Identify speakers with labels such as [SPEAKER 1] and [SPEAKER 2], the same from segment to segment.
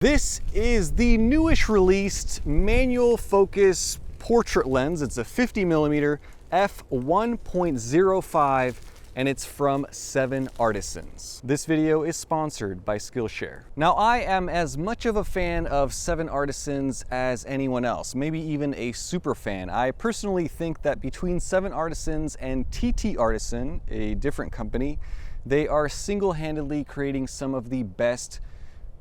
[SPEAKER 1] This is the newish released manual focus portrait lens. It's a 50mm F1.05 and it's from 7artisans. This video is sponsored by Skillshare. Now, I am as much of a fan of 7artisans as anyone else, maybe even a super fan. I personally think that between 7artisans and TT Artisan, a different company, they are single-handedly creating some of the best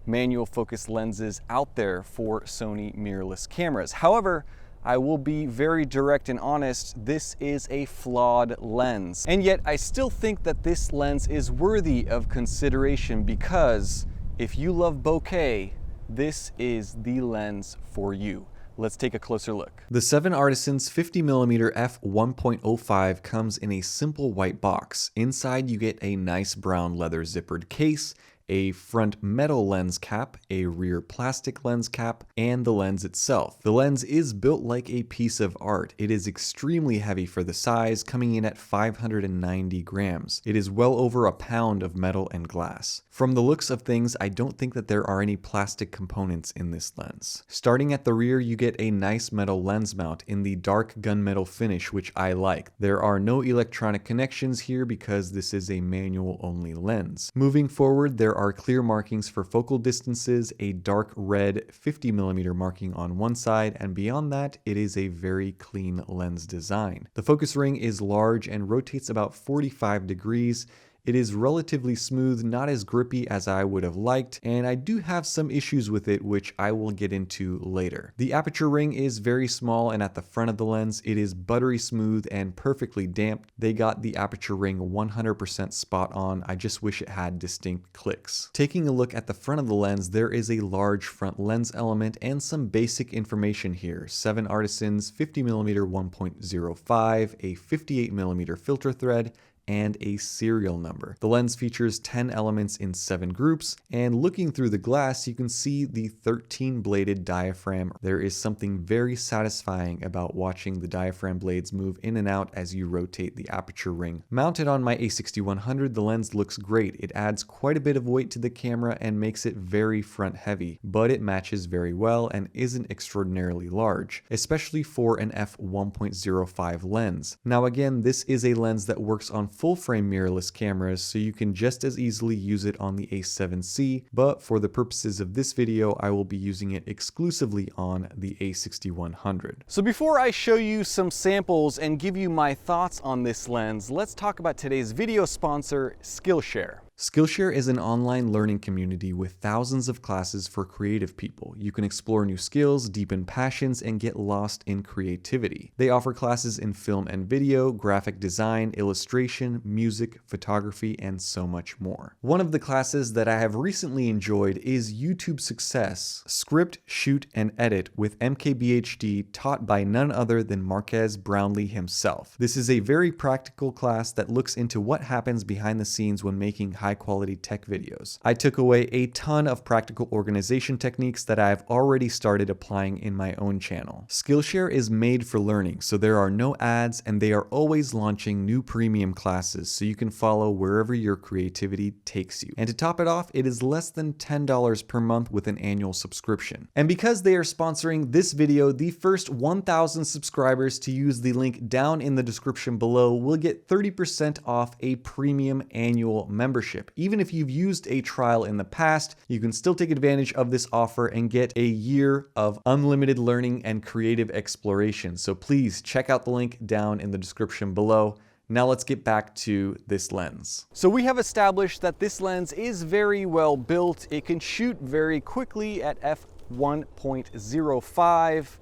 [SPEAKER 1] manual focus lenses out there for Sony mirrorless cameras. However, I will be very direct and honest, this is a flawed lens. And yet I still think that this lens is worthy of consideration because if you love bokeh, this is the lens for you. Let's take a closer look. The 7artisans 50mm F1.05 comes in a simple white box. Inside you get a nice brown leather zippered case, a front metal lens cap, a rear plastic lens cap, and the lens itself. The lens is built like a piece of art. It is extremely heavy for the size, coming in at 590 grams. It is well over a pound of metal and glass. From the looks of things, I don't think that there are any plastic components in this lens. Starting at the rear, you get a nice metal lens mount in the dark gunmetal finish, which I like. There are no electronic connections here because this is a manual only lens. Moving forward, there are clear markings for focal distances, a dark red 50mm marking on one side, and beyond that, it is a very clean lens design. The focus ring is large and rotates about 45 degrees. It is relatively smooth, not as grippy as I would have liked, and I do have some issues with it, which I will get into later. The aperture ring is very small, and at the front of the lens, it is buttery smooth and perfectly damped. They got the aperture ring 100% spot on. I just wish it had distinct clicks. Taking a look at the front of the lens, there is a large front lens element and some basic information here. 7artisans 50mm 1.05, a 58mm filter thread, and a serial number. The lens features 10 elements in 7 groups, and looking through the glass, you can see the 13-bladed diaphragm. There is something very satisfying about watching the diaphragm blades move in and out as you rotate the aperture ring. Mounted on my a6100, the lens looks great. It adds quite a bit of weight to the camera and makes it very front heavy, but it matches very well and isn't extraordinarily large, especially for an f1.05 lens. Now again, this is a lens that works on full-frame mirrorless cameras, so you can just as easily use it on the A7C, but for the purposes of this video, I will be using it exclusively on the A6100. So before I show you some samples and give you my thoughts on this lens, let's talk about today's video sponsor, Skillshare. Skillshare is an online learning community with thousands of classes for creative people. You can explore new skills, deepen passions, and get lost in creativity. They offer classes in film and video, graphic design, illustration, music, photography, and so much more. One of the classes that I have recently enjoyed is YouTube Success, Script, Shoot, and Edit with MKBHD, taught by none other than Marques Brownlee himself. This is a very practical class that looks into what happens behind the scenes when making high-quality tech videos. I took away a ton of practical organization techniques that I have already started applying in my own channel. Skillshare is made for learning, so there are no ads, and they are always launching new premium classes so you can follow wherever your creativity takes you. And to top it off, it is less than $10 per month with an annual subscription. And because they are sponsoring this video, the first 1,000 subscribers to use the link down in the description below will get 30% off a premium annual membership. Even if you've used a trial in the past, you can still take advantage of this offer and get a year of unlimited learning and creative exploration. So please check out the link down in the description below. Now let's get back to this lens. So we have established that this lens is very well built. It can shoot very quickly at f1.05.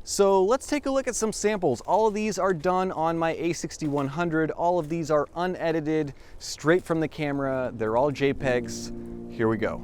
[SPEAKER 1] So let's take a look at some samples. All of these are done on my a6100. All of these are unedited, straight from the camera. They're all JPEGs. Here we go.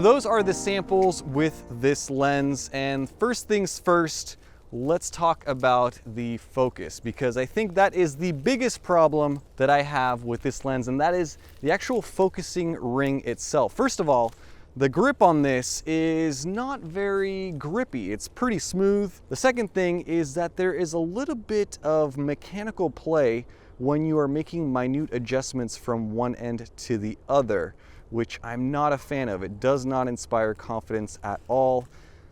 [SPEAKER 1] Those are the samples with this lens, and first things first, let's talk about the focus, because I think that is the biggest problem that I have with this lens, and that is the actual focusing ring itself. First of all, the grip on this is not very grippy. It's pretty smooth. The second thing is that there is a little bit of mechanical play when you are making minute adjustments from one end to the other, which I'm not a fan of. It does not inspire confidence at all.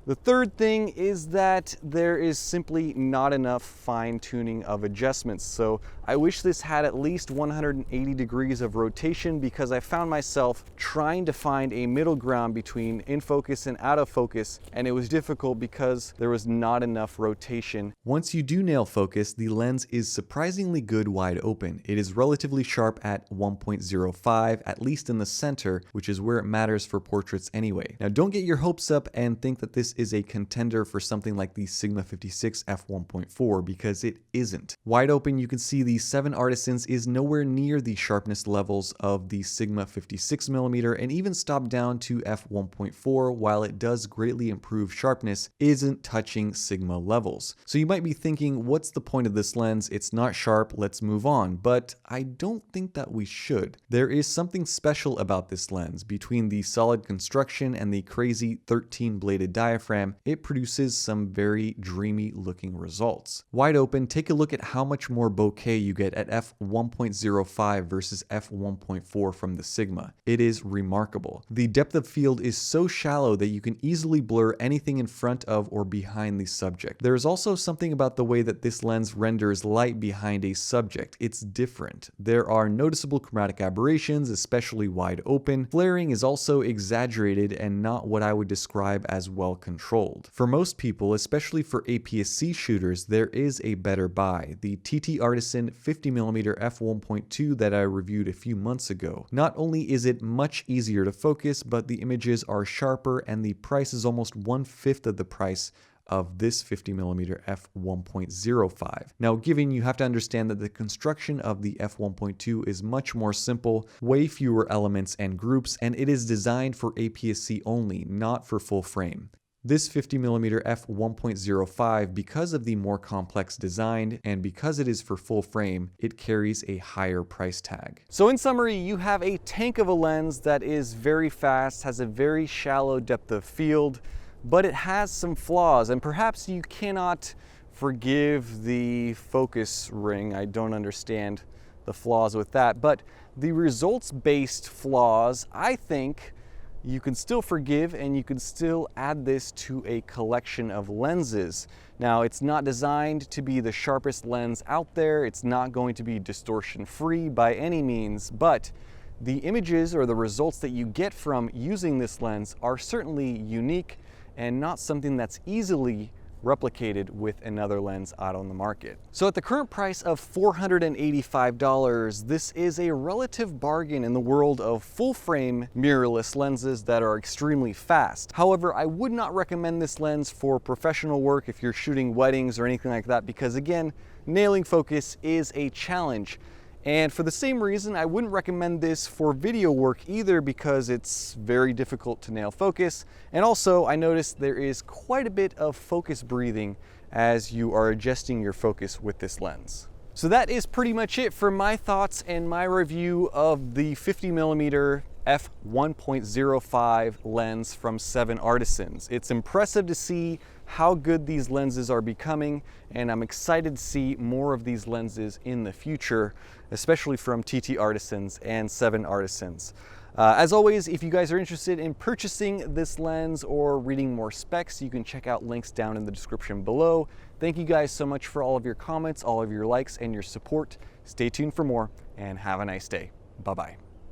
[SPEAKER 1] The third thing is that there is simply not enough fine-tuning of adjustments. So I wish this had at least 180 degrees of rotation, because I found myself trying to find a middle ground between in focus and out of focus, and it was difficult because there was not enough rotation. Once you do nail focus, the lens is surprisingly good wide open. It is relatively sharp at 1.05, at least in the center, which is where it matters for portraits anyway. Now, don't get your hopes up and think that this is a contender for something like the Sigma 56 f1.4, because it isn't. Wide open, you can see the 7artisans is nowhere near the sharpness levels of the Sigma 56mm, and even stopped down to f1.4, while it does greatly improve sharpness, isn't touching Sigma levels. So you might be thinking, what's the point of this lens? It's not sharp, let's move on. But I don't think that we should. There is something special about this lens. Between the solid construction and the crazy 13-bladed diaphragm, it produces some very dreamy looking results. Wide open, take a look at how much more bokeh you get at f1.05 versus f1.4 from the Sigma. It is remarkable. The depth of field is so shallow that you can easily blur anything in front of or behind the subject. There is also something about the way that this lens renders light behind a subject. It's different. There are noticeable chromatic aberrations, especially wide open. Flaring is also exaggerated and not what I would describe as well controlled. For most people, especially for APS-C shooters, there is a better buy. The TT-Artisan 50mm F1.2 that I reviewed a few months ago. Not only is it much easier to focus, but the images are sharper, and the price is almost 1/5 of the price of this 50mm f1.05. Now, given you have to understand that the construction of the f1.2 is much more simple, way fewer elements and groups, and it is designed for APS-C only, not for full frame. This 50mm f1.05, because of the more complex design and because it is for full frame, it carries a higher price tag. So in summary, you have a tank of a lens that is very fast, has a very shallow depth of field, but it has some flaws, and perhaps you cannot forgive the focus ring. I don't understand the flaws with that, but the results-based flaws, I think you can still forgive, and you can still add this to a collection of lenses. Now, it's not designed to be the sharpest lens out there. It's not going to be distortion-free by any means, but the images or the results that you get from using this lens are certainly unique and not something that's easily replicated with another lens out on the market. So at the current price of $485, this is a relative bargain in the world of full-frame mirrorless lenses that are extremely fast. However, I would not recommend this lens for professional work if you're shooting weddings or anything like that, because again, nailing focus is a challenge. And for the same reason, I wouldn't recommend this for video work either, because it's very difficult to nail focus. And also, I noticed there is quite a bit of focus breathing as you are adjusting your focus with this lens. So that is pretty much it for my thoughts and my review of the 50mm f1.05 lens from 7artisans. It's impressive to see how good these lenses are becoming, and I'm excited to see more of these lenses in the future, especially from TT-Artisans and 7artisans. As always, if you guys are interested in purchasing this lens or reading more specs, you can check out links down in the description below. Thank you guys so much for all of your comments, all of your likes, and your support. Stay tuned for more, and have a nice day. Bye-bye.